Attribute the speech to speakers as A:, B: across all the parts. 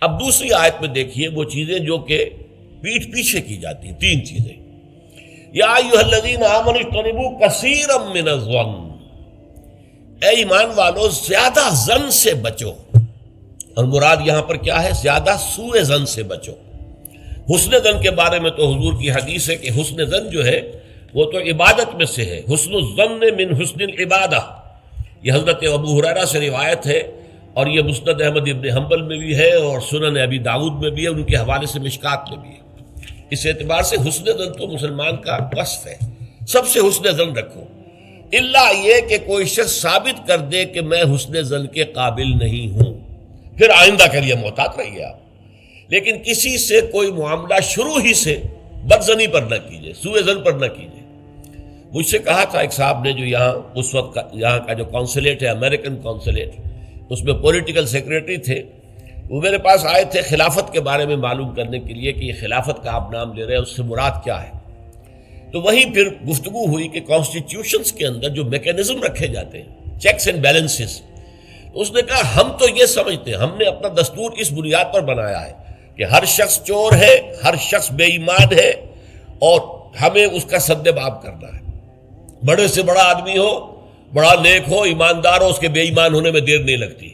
A: اب دوسری آیت میں دیکھیے وہ چیزیں جو کہ پیٹھ پیچھے کی جاتی ہیں، تین چیزیں. یا ایھا الذین آمنوا اجتنبوا کثیرا من الظن، اے ایمان والو زیادہ ظن سے بچو. اور مراد یہاں پر کیا ہے؟ زیادہ سوء ظن سے بچو. حسن ظن کے بارے میں تو حضور کی حدیث ہے کہ حسن ظن جو ہے وہ تو عبادت میں سے ہے. حسن الظن من حسن العبادہ، یہ حضرت ابو ہریرہ سے روایت ہے، اور یہ مسند احمد ابن حنبل میں بھی ہے اور سنن ابی داؤد میں بھی ہے، ان کے حوالے سے مشکات میں بھی ہے. اس اعتبار سے حسن ظن تو مسلمان کا وصف ہے، سب سے حسن ظن رکھو، الا یہ کہ کوئی شخص ثابت کر دے کہ میں حسن ظن کے قابل نہیں ہوں، پھر آئندہ کے لیے محتاط رہیے آپ. لیکن کسی سے کوئی معاملہ شروع ہی سے بدظنی پر نہ کیجیے، سوء ظن پر نہ کیجیے. مجھ سے کہا تھا ایک صاحب نے جو یہاں اس وقت یہاں کا جو کونسلیٹ ہے، امریکن کونسلیٹ، اس میں پولیٹیکل سیکریٹری تھے، وہ میرے پاس آئے تھے خلافت کے بارے میں معلوم کرنے کے لیے کہ یہ خلافت کا آپ نام لے رہے ہیں، اس سے مراد کیا ہے. تو وہیں پھر گفتگو ہوئی کہ کانسٹیٹیوشنز کے اندر جو میکینزم رکھے جاتے ہیں، چیکس اینڈ بیلنسز، اس نے کہا ہم تو یہ سمجھتے ہیں، ہم نے اپنا دستور اس بنیاد پر بنایا ہے کہ ہر شخص چور ہے، ہر شخص بے ایمان ہے، اور ہمیں اس کا سد باب کرنا ہے. بڑے سے بڑا آدمی ہو، بڑا نیک ہو، ایماندار ہو، اس کے بے ایمان ہونے میں دیر نہیں لگتی.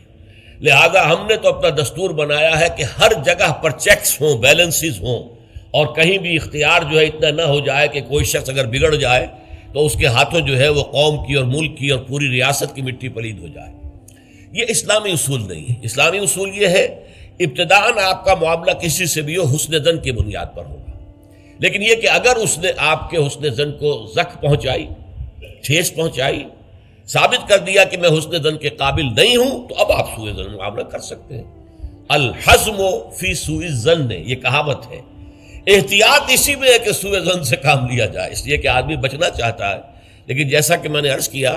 A: لہذا ہم نے تو اپنا دستور بنایا ہے کہ ہر جگہ پر چیکس ہوں، بیلنسز ہوں، اور کہیں بھی اختیار جو ہے اتنا نہ ہو جائے کہ کوئی شخص اگر بگڑ جائے تو اس کے ہاتھوں جو ہے وہ قوم کی اور ملک کی اور پوری ریاست کی مٹی پلید ہو جائے. یہ اسلامی اصول نہیں ہے. اسلامی اصول یہ ہے ابتداءً آپ کا معاملہ کسی سے بھی ہو حسن ظن کی بنیاد پر ہوگا، لیکن یہ کہ اگر اس نے آپ کے حسن ظن کو زخم پہنچائی، ٹھیس پہنچائی، ثابت کر دیا کہ میں حسن ظن کے قابل نہیں ہوں، تو اب آپ سوء ظن معاملہ کر سکتے ہیں. الحزم فی سوء الظن، یہ کہاوت ہے. احتیاط اسی میں ہے کہ سوء ظن سے کام لیا جائے، اس لیے کہ آدمی بچنا چاہتا ہے، لیکن جیسا کہ میں نے عرض کیا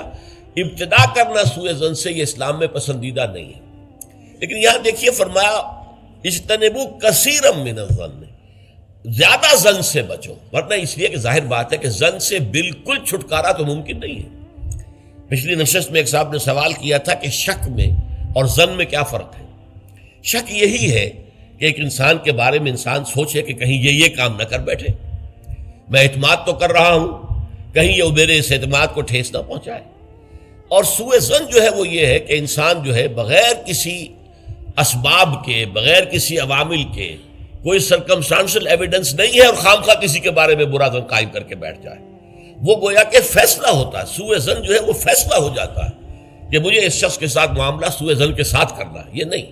A: ابتدا کرنا سوء ظن سے یہ اسلام میں پسندیدہ نہیں ہے. لیکن یہاں دیکھیے فرمایا اجتنبوا کثیرا من الظن، زیادہ ظن سے بچو، ورنہ اس لیے کہ ظاہر بات ہے کہ ظن سے بالکل چھٹکارا تو ممکن نہیں ہے. پچھلی نشست میں ایک صاحب نے سوال کیا تھا کہ شک میں اور ظن میں کیا فرق ہے. شک یہی ہے کہ ایک انسان کے بارے میں انسان سوچے کہ کہیں یہ کام نہ کر بیٹھے، میں اعتماد تو کر رہا ہوں، کہیں یہ میرے اس اعتماد کو ٹھیس نہ پہنچائے. اور سوء ظن جو ہے وہ یہ ہے کہ انسان جو ہے بغیر کسی اسباب کے، بغیر کسی عوامل کے، کوئی سرکمسٹانشل ایویڈنس نہیں ہے اور خواہ کسی کے بارے میں برا ظن قائم کر کے بیٹھ جائے. وہ گویا کہ فیصلہ ہوتا ہے، سوء ظن جو ہے وہ فیصلہ ہو جاتا ہے کہ مجھے اس شخص کے ساتھ معاملہ سوء ظن کے ساتھ کرنا ہے. یہ نہیں،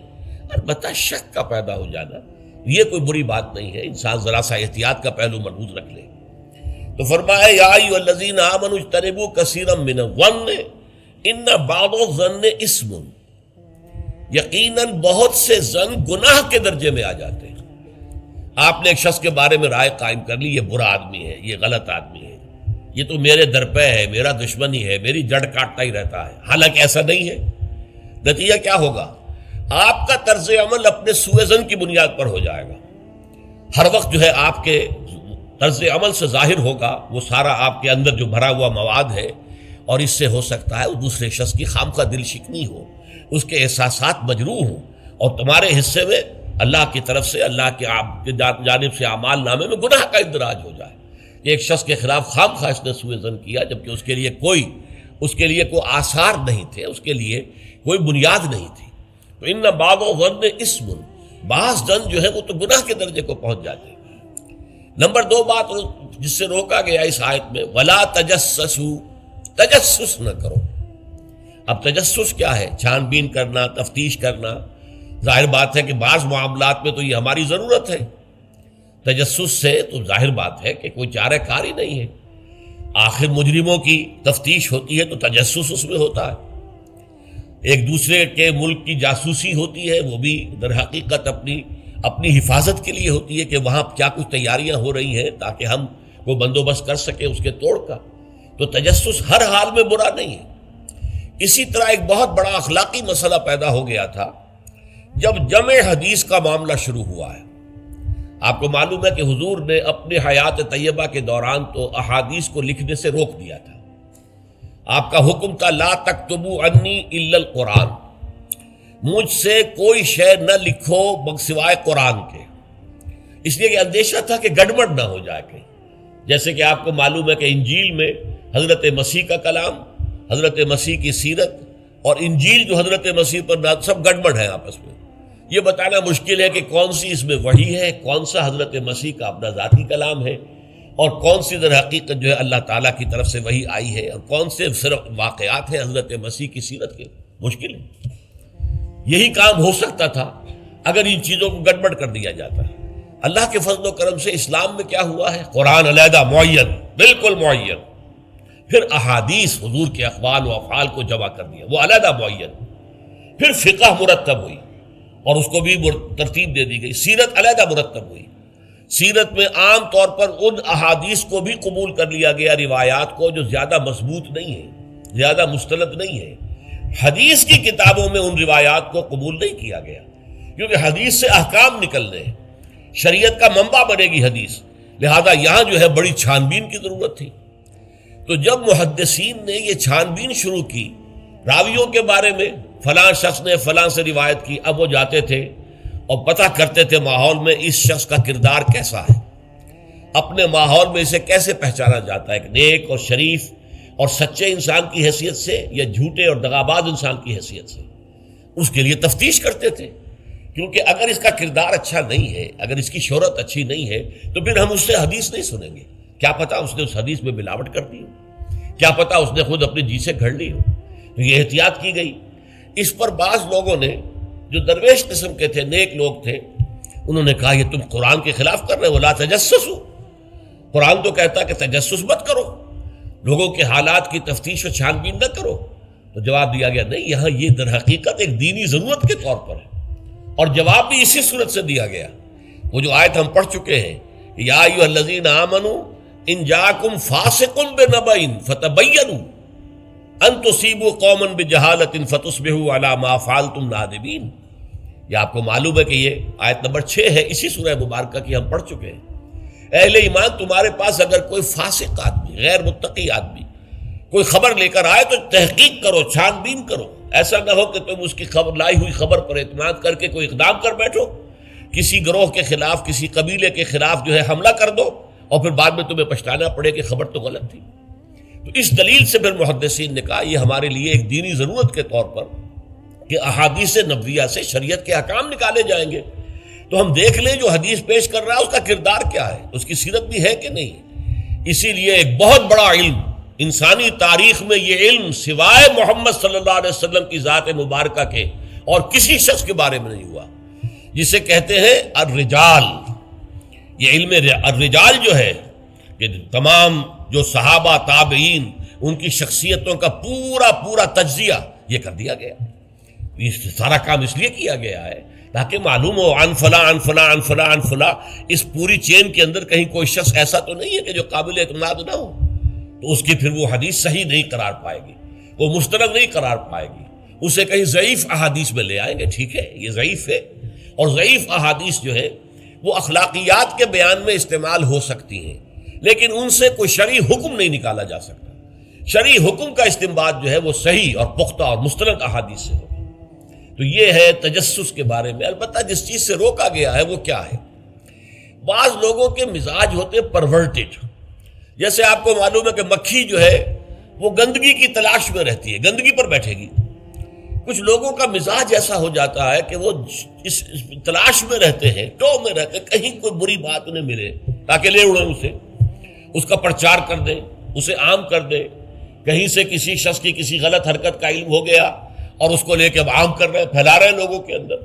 A: البتہ شک کا پیدا ہو جانا یہ کوئی بری بات نہیں ہے، انسان ذرا سا احتیاط کا پہلو مربوط رکھ لے. تو فرمایا یا ایھا الذین آمنوا اجتنبوا کثیرا من الظن ان بعض الظن اثم، یقیناً بہت سے ظن گناہ کے درجے میں آ جاتے ہیں. آپ نے ایک شخص کے بارے میں رائے قائم کر لی، یہ برا آدمی ہے، یہ غلط آدمی ہے، یہ تو میرے درپے ہے، میرا دشمن ہی ہے، میری جڑ کاٹتا ہی رہتا ہے، حالانکہ ایسا نہیں ہے. نتیجہ کیا ہوگا؟ آپ کا طرز عمل اپنے سوء ظن کی بنیاد پر ہو جائے گا. ہر وقت جو ہے آپ کے طرز عمل سے ظاہر ہوگا وہ سارا آپ کے اندر جو بھرا ہوا مواد ہے، اور اس سے ہو سکتا ہے دوسرے شخص کی خامخواہ دل شکنی ہو، اس کے احساسات مجروح ہوں، اور تمہارے حصے میں اللہ کی طرف سے، اللہ کی جانب سے اعمال نامے میں گناہ کا اندراج ہو جائے. ایک شخص کے خلاف خواہ اس نے سوء ظن کیا جبکہ اس کے لیے کوئی آثار نہیں تھے، اس کے لیے کوئی بنیاد نہیں تھی. تو ان بعض الظن اثم، بعض ظن جو ہے وہ تو گناہ کے درجے کو پہنچ جاتے ہیں. نمبر 2 بات جس سے روکا گیا اس آیت میں، ولا تجسسوا، تجسس نہ کرو. اب تجسس کیا ہے؟ چھان بین کرنا، تفتیش کرنا. ظاہر بات ہے کہ بعض معاملات میں تو یہ ہماری ضرورت ہے. تجسس سے تو ظاہر بات ہے کہ کوئی چارہ کار ہی نہیں ہے. آخر مجرموں کی تفتیش ہوتی ہے تو تجسس اس میں ہوتا ہے. ایک دوسرے کے ملک کی جاسوسی ہوتی ہے، وہ بھی در حقیقت اپنی حفاظت کے لیے ہوتی ہے کہ وہاں کیا کچھ تیاریاں ہو رہی ہیں تاکہ ہم کو بندوبست کر سکیں اس کے توڑ کا. تو تجسس ہر حال میں برا نہیں ہے. اسی طرح ایک بہت بڑا اخلاقی مسئلہ پیدا ہو گیا تھا جب جمع حدیث کا معاملہ شروع ہوا ہے. آپ کو معلوم ہے کہ حضور نے اپنے حیات طیبہ کے دوران تو احادیث کو لکھنے سے روک دیا تھا. آپ کا حکم تھا لا تکتبوا عنی الا القرآن، مجھ سے کوئی شے نہ لکھو سوائے قرآن کے، اس لیے کہ اندیشہ تھا کہ گڑبڑ نہ ہو جائے کہیں. جیسے کہ آپ کو معلوم ہے کہ انجیل میں حضرت مسیح کا کلام، حضرت مسیح کی سیرت اور انجیل جو حضرت مسیح پر نازل، سب گڑبڑ ہے آپس میں. یہ بتانا مشکل ہے کہ کون سی اس میں وحی ہے، کون سا حضرت مسیح کا اپنا ذاتی کلام ہے، اور کون سی در حقیقت جو ہے اللہ تعالیٰ کی طرف سے وحی آئی ہے، اور کون سے صرف واقعات ہیں حضرت مسیح کی سیرت کے. مشکل ہے. یہی کام ہو سکتا تھا اگر ان چیزوں کو گڑبڑ کر دیا جاتا. اللہ کے فضل و کرم سے اسلام میں کیا ہوا ہے؟ قرآن علیحدہ معین، بالکل معین، پھر احادیث حضور کے اقوال و افعال کو جمع کر دیا، وہ علیحدہ معین، پھر فقہ مرتب ہوئی اور اس کو بھی ترتیب دے دی گئی، سیرت علیحدہ مرتب ہوئی. سیرت میں عام طور پر ان احادیث کو بھی قبول کر لیا گیا، روایات کو، جو زیادہ مضبوط نہیں ہے، زیادہ مستند نہیں ہے. حدیث کی کتابوں میں ان روایات کو قبول نہیں کیا گیا، کیونکہ حدیث سے احکام نکلنے ہیں، شریعت کا منبع بنے گی حدیث، لہذا یہاں جو ہے بڑی چھان بین کی ضرورت تھی. تو جب محدثین نے یہ چھان بین شروع کی راویوں کے بارے میں، فلاں شخص نے فلاں سے روایت کی، اب وہ جاتے تھے اور پتہ کرتے تھے ماحول میں اس شخص کا کردار کیسا ہے، اپنے ماحول میں اسے کیسے پہچانا جاتا ہے، ایک نیک اور شریف اور سچے انسان کی حیثیت سے یا جھوٹے اور دغاباز انسان کی حیثیت سے. اس کے لیے تفتیش کرتے تھے، کیونکہ اگر اس کا کردار اچھا نہیں ہے، اگر اس کی شہرت اچھی نہیں ہے، تو پھر ہم اس سے حدیث نہیں سنیں گے. کیا پتہ اس نے اس حدیث میں ملاوٹ کر دی ہو، کیا پتہ اس نے خود اپنے جی سے گھڑ لی ہو. تو یہ احتیاط کی گئی. اس پر بعض لوگوں نے جو درویش قسم کے تھے، نیک لوگ تھے، انہوں نے کہا یہ تم قرآن کے خلاف کر رہے ہو، لا تجسسوا. قرآن تو کہتا ہے کہ تجسس مت کرو، لوگوں کے حالات کی تفتیش و چھان بین نہ کرو. تو جواب دیا گیا نہیں، یہاں یہ در حقیقت ایک دینی ضرورت کے طور پر ہے، اور جواب بھی اسی صورت سے دیا گیا. وہ جو آیت ہم پڑھ چکے ہیں، یا ایھا الذین آمنوا ان جاءکم فاسق بنبأ فتبینوا ان تصیبوا قوما بجہالۃ فتصبحوا علی ما فعلتم نادمین. یہ آپ کو معلوم ہے کہ یہ آیت نمبر 6 ہے اسی سورہ مبارکہ کی، ہم پڑھ چکے ہیں. اہل ایمان، تمہارے پاس اگر کوئی فاسق آدمی، غیر متقی آدمی کوئی خبر لے کر آئے تو تحقیق کرو، چھان بین کرو. ایسا نہ ہو کہ تم اس کی خبر، لائی ہوئی خبر پر اعتماد کر کے کوئی اقدام کر بیٹھو، کسی گروہ کے خلاف، کسی قبیلے کے خلاف جو ہے حملہ کر دو، اور پھر بعد میں تمہیں پچھتانا پڑے کہ خبر تو غلط تھی. تو اس دلیل سے پھر محدثین نے کہا یہ ہمارے لیے ایک دینی ضرورت کے طور پر کہ احادیث نبویہ سے شریعت کے احکام نکالے جائیں گے. تو ہم دیکھ لیں جو حدیث پیش کر رہا ہے اس کا کردار کیا ہے، اس کی سیرت بھی ہے کہ نہیں. اسی لیے ایک بہت بڑا علم انسانی تاریخ میں، یہ علم سوائے محمد صلی اللہ علیہ وسلم کی ذات مبارکہ کے اور کسی شخص کے بارے میں نہیں ہوا، جسے کہتے ہیں الرجال. یہ علم الرجال جو ہے کہ تمام جو صحابہ تابعین، ان کی شخصیتوں کا پورا تجزیہ یہ کر دیا گیا. یہ سارا کام اس لیے کیا گیا ہے تاکہ معلوم ہو عن فلاں عن فلاں عن فلاں عن فلاں. اس پوری چین کے اندر کہیں کوئی شخص ایسا تو نہیں ہے کہ جو قابل اعتماد نہ ہو، تو اس کی پھر وہ حدیث صحیح نہیں قرار پائے گی، وہ مستند نہیں قرار پائے گی. اسے کہیں ضعیف احادیث میں لے آئیں گے. ٹھیک ہے، یہ ضعیف ہے، اور ضعیف احادیث جو ہے وہ اخلاقیات کے بیان میں استعمال ہو سکتی ہیں، لیکن ان سے کوئی شرعی حکم نہیں نکالا جا سکتا. شرعی حکم کا استنباط جو ہے وہ صحیح اور پختہ اور مستند احادیث سے ہوگا. تو یہ ہے تجسس کے بارے میں. البتہ جس چیز سے روکا گیا ہے وہ کیا ہے؟ بعض لوگوں کے مزاج ہوتے پرورٹڈ. جیسے آپ کو معلوم ہے کہ مکھی جو ہے وہ گندگی کی تلاش میں رہتی ہے، گندگی پر بیٹھے گی. کچھ لوگوں کا مزاج ایسا ہو جاتا ہے کہ وہ اس تلاش میں رہتے ہیں، ٹو میں رہتے ہیں، کہیں کوئی بری بات انہیں ملے تاکہ لے اڑیں اسے، اس کا پرچار کر دیں، اسے عام کر دیں. کہیں سے کسی شخص کی کسی غلط حرکت کا علم ہو گیا اور اس کو لے کے اب عام کر رہے ہیں، پھیلا رہے ہیں لوگوں کے اندر.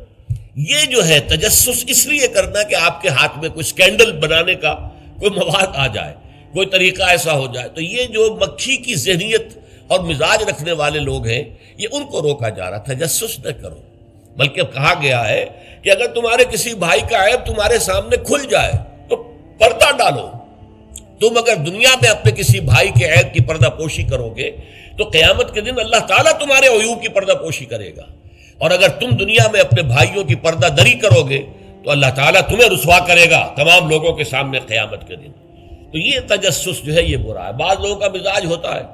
A: یہ جو ہے تجسس اس لیے کرنا کہ آپ کے ہاتھ میں کوئی سکینڈل بنانے کا کوئی مواد آ جائے، کوئی طریقہ ایسا ہو جائے. تو یہ جو مکھی کی ذہنیت اور مزاج رکھنے والے لوگ ہیں، یہ ان کو روکا جا رہا. تجسس نہ کرو، بلکہ کہا گیا ہے کہ اگر تمہارے کسی بھائی کا عیب تمہارے سامنے کھل جائے تو پردہ ڈالو. تم اگر دنیا میں اپنے کسی بھائی کے عیب کی پردہ پوشی کرو گے تو قیامت کے دن اللہ تعالیٰ تمہارے عیوب کی پردہ پوشی کرے گا. اور اگر تم دنیا میں اپنے بھائیوں کی پردہ دری کرو گے تو اللہ تعالیٰ تمہیں رسوا کرے گا تمام لوگوں کے سامنے قیامت کے دن. تو یہ تجسس جو ہے یہ برا ہے. بعض لوگوں کا مزاج ہوتا ہے،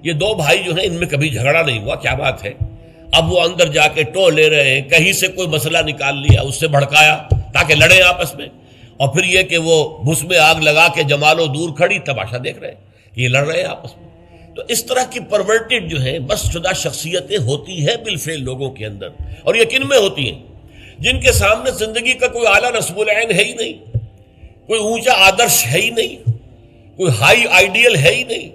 A: یہ دو بھائی جو ہیں ان میں کبھی جھگڑا نہیں ہوا، کیا بات ہے، اب وہ اندر جا کے ٹو لے رہے ہیں، کہیں سے کوئی مسئلہ نکال لیا، اس سے بھڑکایا تاکہ لڑیں آپس میں، اور پھر یہ کہ وہ بھس میں آگ لگا کے جمالو دور کھڑی تماشا دیکھ رہے ہیں کہ یہ لڑ رہے ہیں آپس میں۔ تو اس طرح کی پرورٹڈ جو ہیں بس شدہ شخصیتیں ہوتی ہیں بالفعل لوگوں کے اندر، اور یہ کن میں ہوتی ہیں؟ جن کے سامنے زندگی کا کوئی اعلیٰ نصب العین ہے ہی نہیں، کوئی اونچا آدرش ہے ہی نہیں، کوئی ہائی آئیڈیل ہے ہی نہیں۔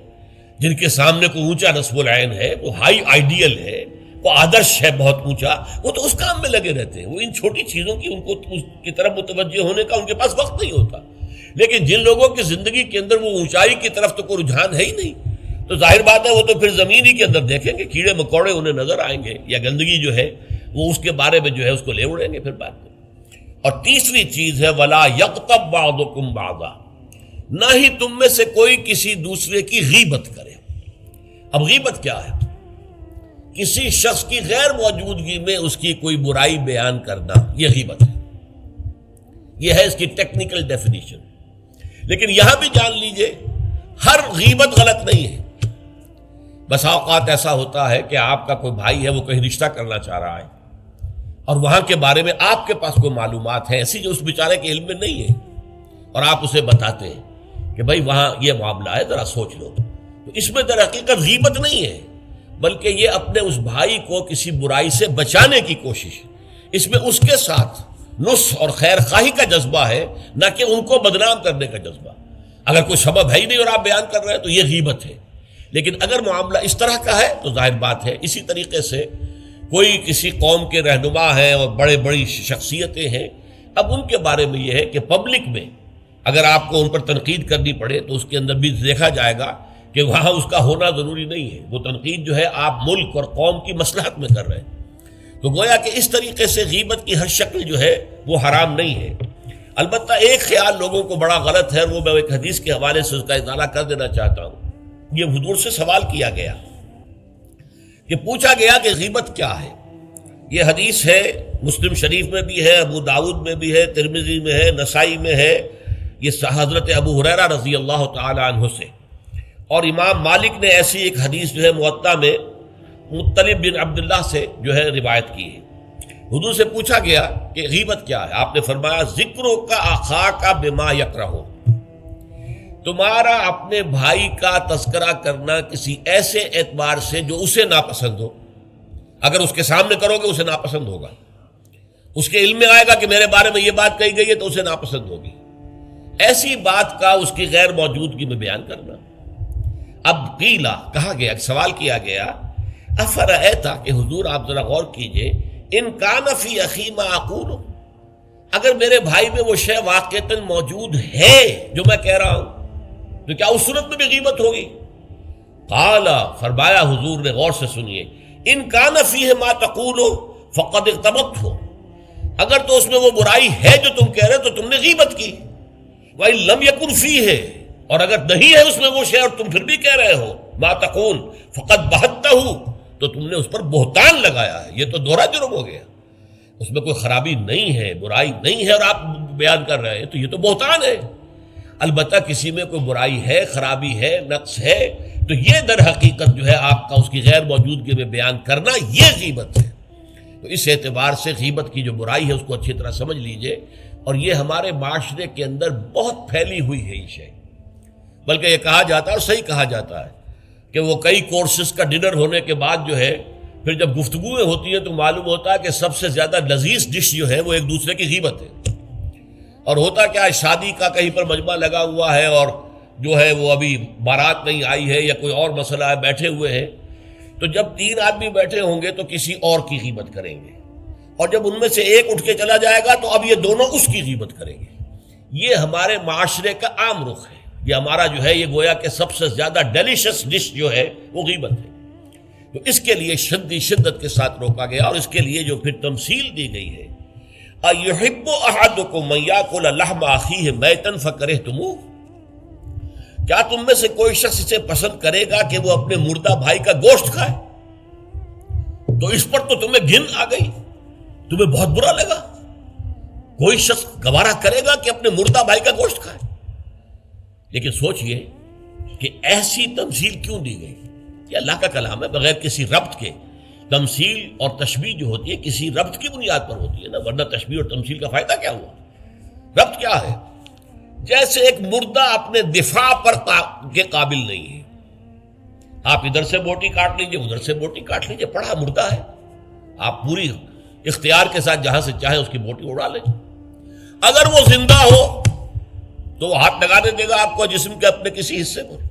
A: جن کے سامنے کوئی اونچا نصب العین ہے، وہ ہائی آئیڈیل ہے، وہ آدرش ہے بہت اونچا، وہ تو اس کام میں لگے رہتے ہیں، وہ ان چھوٹی چیزوں کی ان کو اس کی طرف متوجہ ہونے کا ان کے پاس وقت نہیں ہوتا۔ لیکن جن لوگوں کی زندگی کے اندر وہ اونچائی کی طرف تو کوئی رجحان ہے ہی نہیں، تو ظاہر بات ہے وہ تو پھر زمین ہی کے اندر دیکھیں گے، کیڑے مکوڑے انہیں نظر آئیں گے، یا گندگی جو ہے وہ اس کے بارے میں جو ہے اس کو لے اڑیں گے پھر بعد میں۔ اور تیسری چیز ہے وَلَا يَغْتَبْ بَعْضُكُمْ بَعْضًا، نہ ہی تم میں سے کوئی کسی دوسرے کی غیبت کرے۔ اب غیبت کیا ہے؟ کسی شخص کی غیر موجودگی میں اس کی کوئی برائی بیان کرنا، یہ غیبت ہے، یہ ہے اس کی ٹیکنیکل ڈیفینیشن۔ لیکن یہاں بھی جان لیجئے ہر غیبت غلط نہیں ہے۔ بس اوقات ایسا ہوتا ہے کہ آپ کا کوئی بھائی ہے، وہ کہیں رشتہ کرنا چاہ رہا ہے، اور وہاں کے بارے میں آپ کے پاس کوئی معلومات ہیں ایسی جو اس بیچارے کے علم میں نہیں ہے، اور آپ اسے بتاتے ہیں کہ بھائی وہاں یہ معاملہ ہے، ذرا سوچ لو۔ تو اس میں در حقیقت غیبت نہیں ہے، بلکہ یہ اپنے اس بھائی کو کسی برائی سے بچانے کی کوشش، اس میں اس کے ساتھ نصح اور خیر خواہی کا جذبہ ہے، نہ کہ ان کو بدنام کرنے کا جذبہ۔ اگر کوئی سبب ہے ہی نہیں اور آپ بیان کر رہے ہیں تو یہ غیبت ہے۔ لیکن اگر معاملہ اس طرح کا ہے تو ظاہر بات ہے اسی طریقے سے کوئی کسی قوم کے رہنما ہیں اور بڑی شخصیتیں ہیں، اب ان کے بارے میں یہ ہے کہ پبلک میں اگر آپ کو ان پر تنقید کرنی پڑے تو اس کے اندر بھی دیکھا جائے گا کہ وہاں اس کا ہونا ضروری نہیں ہے، وہ تنقید جو ہے آپ ملک اور قوم کی مصلحت میں کر رہے ہیں۔ تو گویا کہ اس طریقے سے غیبت کی ہر شکل جو ہے وہ حرام نہیں ہے۔ البتہ ایک خیال لوگوں کو بڑا غلط ہے، وہ میں ایک حدیث کے حوالے سے اس کا اطالہ کر دینا چاہتا ہوں۔ یہ حضور سے سوال کیا گیا کہ پوچھا گیا کہ غیبت کیا ہے۔ یہ حدیث ہے، مسلم شریف میں بھی ہے، ابو داؤد میں بھی ہے، ترمذی میں ہے، نسائی میں ہے، یہ حضرت ابو ہریرہ رضی اللہ تعالی عنہ سے۔ اور امام مالک نے ایسی ایک حدیث جو ہے موطا میں مطلب بن عبداللہ سے جو ہے روایت کی ہے۔ حضور سے پوچھا گیا کہ غیبت کیا ہے، آپ نے فرمایا ذکرو کا اخاک بما یکرہ، تمہارا اپنے بھائی کا تذکرہ کرنا کسی ایسے اعتبار سے جو اسے ناپسند ہو۔ اگر اس کے سامنے کرو گے اسے ناپسند ہوگا، اس کے علم میں آئے گا کہ میرے بارے میں یہ بات کہی گئی ہے تو اسے ناپسند ہوگی۔ ایسی بات کا اس کی غیر موجودگی میں بیان کرنا۔ اب قیلا کہا گیا، سوال کیا گیا، افرأیتا کہ حضور آپ ذرا غور کیجئے، ان کان فی اخی ما اقول، اگر میرے بھائی میں وہ شے واقعتاً موجود ہے جو میں کہہ رہا ہوں تو کیا اس صورت میں بھی غیبت ہوگی؟ قال، فرمایا حضور نے، غور سے سنیے، ان کان فیہ ما تقول فقد اغتبت ہو، اگر تو اس میں وہ برائی ہے جو تم کہہ رہے تو تم نے غیبت کی، وَإِن لَمْ يَكُنْ فِيهِ، اور اگر نہیں ہے اس میں وہ شے اور تم پھر بھی کہہ رہے ہو ما تقول فقد بہتہ، تو تم نے اس پر بہتان لگایا ہے، یہ تو دوہرا جرم ہو گیا۔ اس میں کوئی خرابی نہیں ہے، برائی نہیں ہے اور آپ بیان کر رہے ہیں تو یہ تو بہتان ہے۔ البتہ کسی میں کوئی برائی ہے، خرابی ہے، نقص ہے، تو یہ در حقیقت جو ہے آپ کا اس کی غیر موجودگی میں بیان کرنا یہ غیبت ہے۔ تو اس اعتبار سے غیبت کی جو برائی ہے اس کو اچھی طرح سمجھ لیجئے، اور یہ ہمارے معاشرے کے اندر بہت پھیلی ہوئی ہے یہ شے، بلکہ یہ کہا جاتا ہے اور صحیح کہا جاتا ہے کہ وہ کئی کورسز کا ڈنر ہونے کے بعد جو ہے پھر جب گفتگویں ہوتی ہیں تو معلوم ہوتا ہے کہ سب سے زیادہ لذیذ ڈش جو ہے وہ ایک دوسرے کی غیبت ہے۔ اور ہوتا کیا ہے، شادی کا کہیں پر مجمع لگا ہوا ہے اور جو ہے وہ ابھی بارات نہیں آئی ہے یا کوئی اور مسئلہ ہے، بیٹھے ہوئے ہیں، تو جب 3 آدمی بیٹھے ہوں گے تو کسی اور کی غیبت کریں گے، اور جب ان میں سے ایک اٹھ کے چلا جائے گا تو اب یہ دونوں اس کی غیبت کریں گے۔ یہ ہمارے معاشرے کا عام رخ ہے، یہ ہمارا جو ہے یہ گویا کہ سب سے زیادہ ڈیلیشس ڈش جو ہے وہ غیبت ہے۔ تو اس کے لیے شدت کے ساتھ روکا گیا، اور اس کے لیے جو پھر تمثیل دی گئی ہے، اَيُحِبُّ أَحَدُكُم مَّن يَأْكُلَ لَحْمَ أَخِيهِ مَيْتًا فَكَرِهْتُمُوهُ، کیا تم میں سے کوئی شخص اسے پسند کرے گا کہ وہ اپنے مردہ بھائی کا گوشت کھائے؟ تو اس پر تو تمہیں گھن آ گئی، تمہیں بہت برا لگا۔ کوئی شخص گوارا کرے گا کہ اپنے مردہ بھائی کا گوشت کھائے؟ لیکن سوچئے کہ ایسی تمثیل کیوں دی گئی؟ یہ اللہ کا کلام ہے بغیر کسی ربط کے، تمثیل اور تشبیہ جو ہوتی ہے کسی ربط کی بنیاد پر ہوتی ہے نا، ورنہ تشبیہ اور تمثیل کا فائدہ کیا ہوا؟ ربط کیا ہے؟ جیسے ایک مردہ اپنے دفاع پر کے قابل نہیں ہے، آپ ادھر سے بوٹی کاٹ لیجئے، ادھر سے بوٹی کاٹ لیجئے، پڑا مردہ ہے، آپ پوری اختیار کے ساتھ جہاں سے چاہیں اس کی بوٹی اڑا لیں۔ اگر وہ زندہ ہو تو وہ ہاتھ لگانے دے گا آپ کو جسم کے اپنے کسی حصے پر۔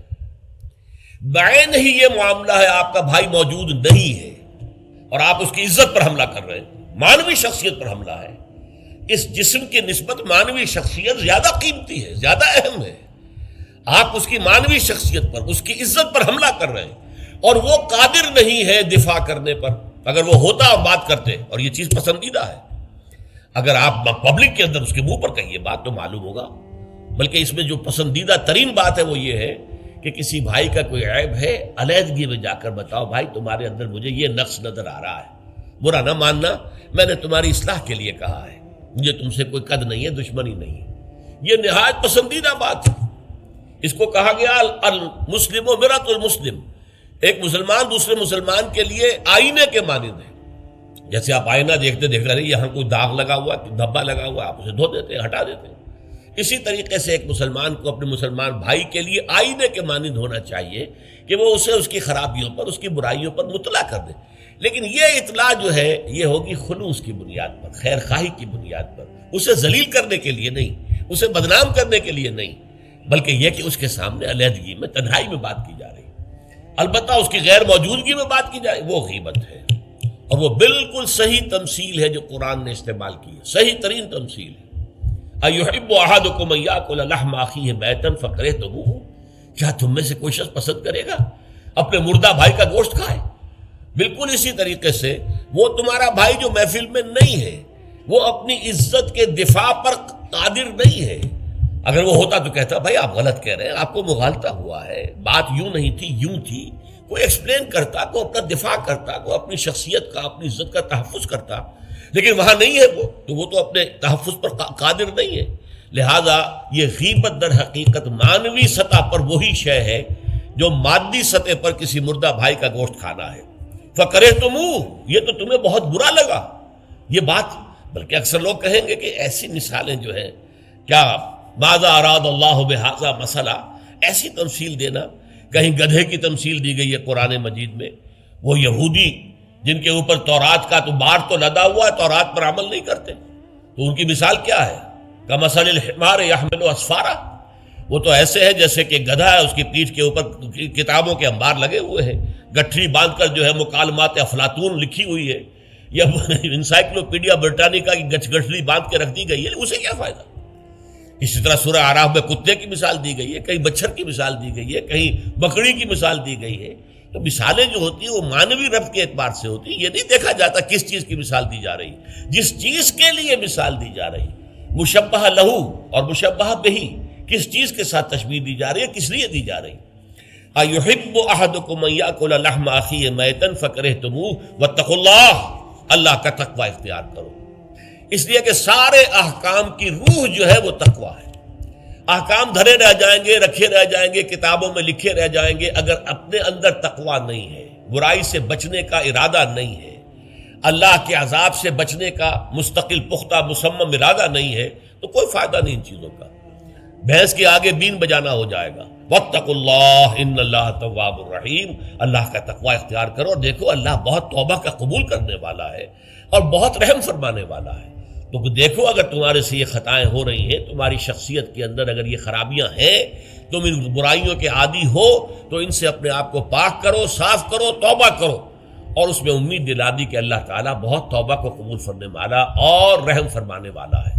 A: بعین ہی یہ معاملہ ہے، آپ کا بھائی موجود نہیں ہے اور آپ اس کی عزت پر حملہ کر رہے ہیں، مانوی شخصیت پر حملہ ہے۔ اس جسم کی نسبت مانوی شخصیت زیادہ قیمتی ہے، زیادہ اہم ہے۔ آپ اس کی مانوی شخصیت پر، اس کی عزت پر حملہ کر رہے ہیں اور وہ قادر نہیں ہے دفاع کرنے پر۔ اگر وہ ہوتا اور بات کرتے، اور یہ چیز پسندیدہ ہے، اگر آپ پبلک کے اندر اس کے منہ پر کہیے بات تو معلوم ہوگا، بلکہ اس میں جو پسندیدہ ترین بات ہے وہ یہ ہے کہ کسی بھائی کا کوئی عیب ہے، علیحدگی میں جا کر بتاؤ، بھائی تمہارے اندر مجھے یہ نقص نظر آ رہا ہے، برا نہ ماننا، میں نے تمہاری اصلاح کے لیے کہا ہے، مجھے تم سے کوئی قد نہیں ہے، دشمنی نہیں ہے۔ یہ نہایت پسندیدہ بات ہے۔ اس کو کہا گیا المسلم و مرۃ المسلم، ایک مسلمان دوسرے مسلمان کے لیے آئینے کے مانند ہے۔ جیسے آپ آئینہ دیکھتے دیکھتے رہے، یہاں کوئی داغ لگا ہوا، دھبا لگا ہوا، آپ اسے دھو دیتے ہیں، ہٹا دیتے ہیں۔ اسی طریقے سے ایک مسلمان کو اپنے مسلمان بھائی کے لیے آئینے کے مانند ہونا چاہیے کہ وہ اسے اس کی خرابیوں پر، اس کی برائیوں پر مطلع کر دے، لیکن یہ اطلاع جو ہے یہ ہوگی خلوص کی بنیاد پر، خیر خواہی کی بنیاد پر، اسے ذلیل کرنے کے لیے نہیں، اسے بدنام کرنے کے لیے نہیں، بلکہ یہ کہ اس کے سامنے علیحدگی میں، تنہائی میں بات کی جا رہی ہے۔ البتہ اس کی غیر موجودگی میں بات کی جائے وہ غیبت ہے، اور وہ بالکل صحیح تمثیل ہے جو قرآن نے استعمال کی ہے، صحیح ترین تمثیل ہے۔ اَيُحِبُّ أَحَدُكُمْ أَن يَأْكُلَ لَحْمَ أَخِيهِ مَيْتًا فَكَرِهْتُمُوهُ، کیا تم میں سے کوئی شخص پسند کرے گا اپنے مردہ بھائی کا گوشت کھائے؟ بالکل اسی طریقے سے وہ تمہارا بھائی جو محفل میں نہیں ہے، وہ اپنی عزت کے دفاع پر قادر نہیں ہے۔ اگر وہ ہوتا تو کہتا بھائی آپ غلط کہہ رہے ہیں، آپ کو مغالطہ ہوا ہے، بات یوں نہیں تھی، یوں تھی، کوئی ایکسپلین کرتا، کوئی اپنا دفاع کرتا، کوئی اپنی شخصیت کا، اپنی عزت کا تحفظ کرتا، لیکن وہاں نہیں ہے وہ تو اپنے تحفظ پر قادر نہیں ہے۔ لہذا یہ غیبت در حقیقت مانوی سطح پر وہی شے ہے جو مادی سطح پر کسی مردہ بھائی کا گوشت کھانا ہے۔ فَكَرِهْتُمُوهُ، یہ تو تمہیں بہت برا لگا یہ بات۔ بلکہ اکثر لوگ کہیں گے کہ ایسی مثالیں جو ہیں، کیا ماذا اراد اللہ بہذا مسئلہ، ایسی تمثیل دینا، کہیں گدھے کی تمثیل دی گئی ہے قرآن مجید میں، وہ یہودی جن کے اوپر تورات کا تو بار تو لدا ہوا ہے، تورات پر عمل نہیں کرتے، تو ان کی مثال کیا ہے؟ کمثل الحمار یحمل اسفارا، وہ تو ایسے ہے جیسے کہ گدھا ہے، اس کی پیٹھ کے اوپر کتابوں کے انبار لگے ہوئے ہیں، گٹھری باندھ کر جو ہے مکالمات افلاطون لکھی ہوئی ہے، یا انسائکلوپیڈیا برٹانیکا کی گٹھری باندھ کے رکھ دی گئی ہے، اسے کیا فائدہ؟ اسی طرح سورہ اعراف میں کتے کی مثال دی گئی ہے، کہیں مچھر کی مثال دی گئی ہے، کہیں بکری کی مثال دی گئی ہے۔ تو مثالیں جو ہوتی ہیں وہ مانوی ربط کے اعتبار سے ہوتی ہیں، یہ نہیں دیکھا جاتا کس چیز کی مثال دی جا رہی ہے، جس چیز کے لیے مثال دی جا رہی ہے، مشبہ لہو اور مشبہ بہی، کس چیز کے ساتھ تشبیہ دی جا رہی ہے، کس لیے دی جا رہی ہے۔ اَيُحِبُّ أَحَدُكُمْ أَن يَأْكُلَ لَحْمَ أَخِيهِ مَيْتًا فَكَرِهْتُمُوهُ وَاتَّقُوا اللَّهَ، اللہ کا تقوی اختیار کرو، اس لیے کہ سارے احکام کی روح جو ہے وہ تقوی ہے۔ احکام دھرے رہ جائیں گے، رکھے رہ جائیں گے، کتابوں میں لکھے رہ جائیں گے، اگر اپنے اندر تقوی نہیں ہے، برائی سے بچنے کا ارادہ نہیں ہے، اللہ کے عذاب سے بچنے کا مستقل پختہ مصمم ارادہ نہیں ہے، تو کوئی فائدہ نہیں ان چیزوں کا، بھینس کے آگے بین بجانا ہو جائے گا۔ واتقوا اللہ ان اللہ تواب الرحیم، اللہ کا تقوی اختیار کرو، اور دیکھو اللہ بہت توبہ کا قبول کرنے والا ہے اور بہت رحم فرمانے والا ہے۔ تو دیکھو اگر تمہارے سے یہ خطائیں ہو رہی ہیں، تمہاری شخصیت کے اندر اگر یہ خرابیاں ہیں، تم ان برائیوں کے عادی ہو، تو ان سے اپنے آپ کو پاک کرو، صاف کرو، توبہ کرو، اور اس میں امید دلا دی کہ اللہ تعالیٰ بہت توبہ کو قبول فرمانے والا اور رحم فرمانے والا ہے۔